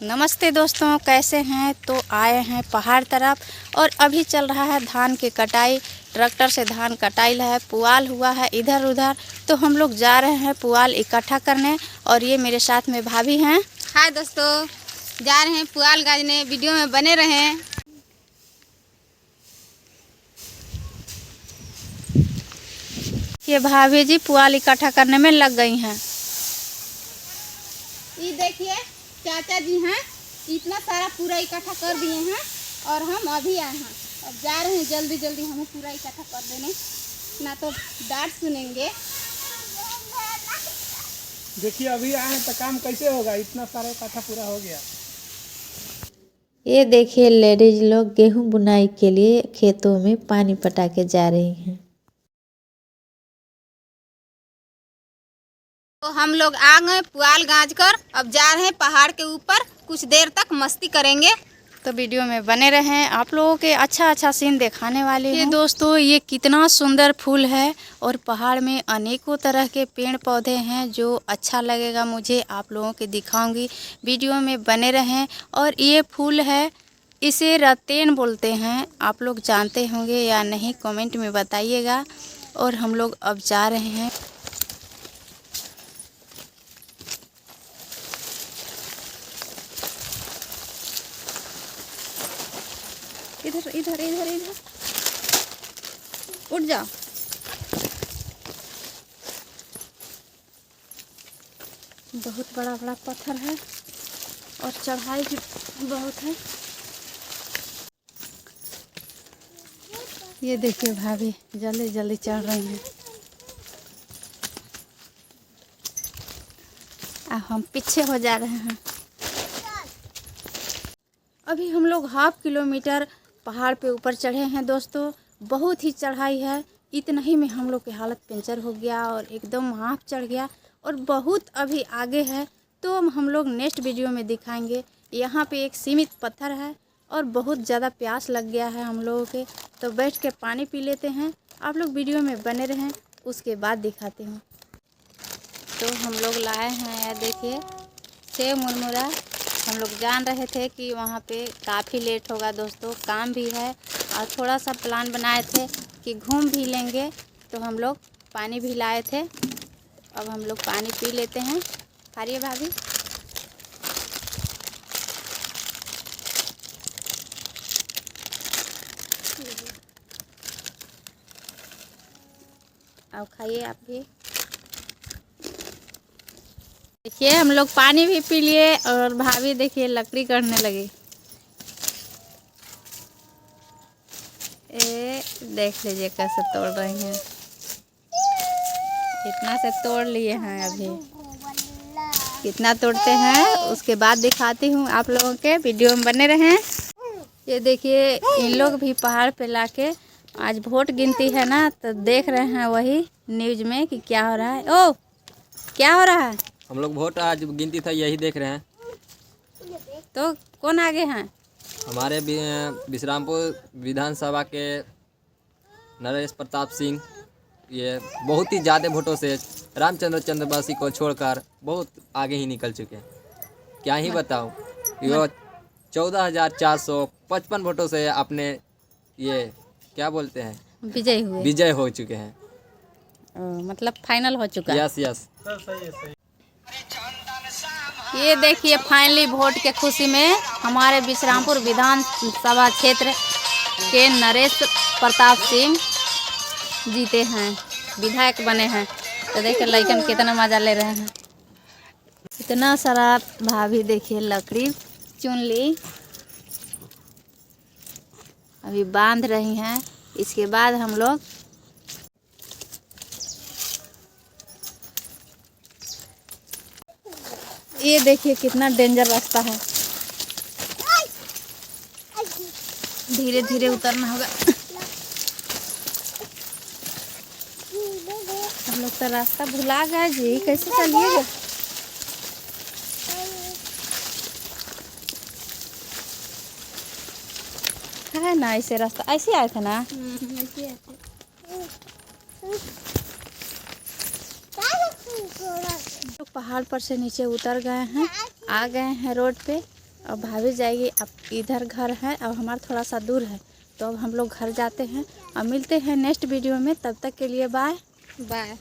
नमस्ते दोस्तों, कैसे हैं। तो आए हैं पहाड़ तरफ और अभी चल रहा है धान की कटाई। ट्रैक्टर से धान कटाई है, पुआल हुआ है इधर उधर। तो हम लोग जा रहे हैं पुआल इकट्ठा करने और ये मेरे साथ में भाभी हैं। हाय दोस्तों, जा रहे हैं पुआल गाजने। वीडियो में बने रहें। ये भाभी जी पुआल इकट्ठा करने में लग गई हैं। ये देखिए चाचा जी हैं, इतना सारा पूरा इकट्ठा कर दिए हैं और हम अभी आए हैं। अब जा रहे हैं जल्दी जल्दी हमें पूरा इकट्ठा कर देने, ना तो डांट सुनेंगे। देखिए अभी आए हैं तो काम कैसे होगा, इतना सारा इकट्ठा पूरा हो गया। ये देखिए लेडीज लोग गेहूं बुनाई के लिए खेतों में पानी पटा के जा रही हैं। तो हम लोग आ गए पुआल गाज कर। अब जा रहे हैं पहाड़ के ऊपर, कुछ देर तक मस्ती करेंगे। तो वीडियो में बने रहें, आप लोगों के अच्छा सीन दिखाने वाले हैं। दोस्तों ये कितना सुंदर फूल है और पहाड़ में अनेकों तरह के पेड़ पौधे हैं जो अच्छा लगेगा मुझे, आप लोगों के दिखाऊंगी। वीडियो में बने रहें। और ये फूल है, इसे रतेन बोलते हैं। आप लोग जानते होंगे या नहीं, कमेंट में बताइएगा। और हम लोग अब जा रहे हैं। इधर इधर इधर इधर उठ जाओ। बहुत बड़ा बड़ा पत्थर है और चढ़ाई भी बहुत है। ये देखिए भाभी जल्दी जल्दी चढ़ रही हैं। अब हम पीछे हो जा रहे हैं। अभी हम लोग हाफ किलोमीटर पहाड़ पे ऊपर चढ़े हैं दोस्तों। बहुत ही चढ़ाई है, इतना ही में हम लोग की हालत पंचर हो गया और एकदम हाफ चढ़ गया। और बहुत अभी आगे है, तो हम लोग नेक्स्ट वीडियो में दिखाएंगे। यहाँ पे एक सीमित पत्थर है और बहुत ज़्यादा प्यास लग गया है हम लोगों के, तो बैठ के पानी पी लेते हैं। आप लोग वीडियो में बने रहें, उसके बाद दिखाते हैं। तो हम लोग लाए हैं, यह देखिए सेव मुरमुरा। हम लोग जान रहे थे कि वहाँ पे काफ़ी लेट होगा दोस्तों, काम भी है और थोड़ा सा प्लान बनाए थे कि घूम भी लेंगे। तो हम लोग पानी भी लाए थे। अब हम लोग पानी पी लेते हैं। खाइए भाभी। अब खाइए आप भी। देखिए हम लोग पानी भी पी लिए और भाभी देखिए लकड़ी करने लगी। देख लीजिए कैसे तोड़ रही हैं। इतना से तोड़ लिए हैं, अभी कितना तोड़ते हैं उसके बाद दिखाती हूँ आप लोगों के। वीडियो में बने रहें। ये देखिए इन लोग भी पहाड़ पे लाके आज वोट गिनती है ना, तो देख रहे हैं वही न्यूज में कि क्या हो रहा है। ओ क्या हो रहा है? हम लोग वोट आज गिनती था, यही देख रहे हैं। तो कौन आगे हैं? हमारे विश्रामपुर विधानसभा के नरेश प्रताप सिंह, ये बहुत ही ज़्यादा वोटों से रामचंद्र चंद्रवंशी को छोड़कर बहुत आगे ही निकल चुके हैं। क्या ही बताऊं, ये 14,455 वोटों से अपने ये क्या बोलते हैं विजय हो चुके हैं। मतलब फाइनल हो चुका है। Yes yes. ये देखिए फाइनली वोट के खुशी में हमारे विश्रामपुर विधानसभा क्षेत्र के नरेश प्रताप सिंह जीते हैं, विधायक बने हैं। तो देखिए लड़कन कितना मजा ले रहे हैं। इतना सारा भाभी देखिए लकड़ी चुन ली, अभी बांध रही हैं। इसके बाद हम लोग ये देखिए कितना डेंजर रास्ता है, धीरे धीरे उतरना होगा। हम लोग तो रास्ता भुला गए जी, कैसे चलिएगा? है ना ऐसे रास्ता, ऐसे आए थे ना। तो पहाड़ पर से नीचे उतर गए हैं, आ गए हैं रोड पे। अब भाभी जाएगी, अब इधर घर है, अब हमारा थोड़ा सा दूर है, तो अब हम लोग घर जाते हैं और मिलते हैं नेक्स्ट वीडियो में। तब तक के लिए बाय बाय।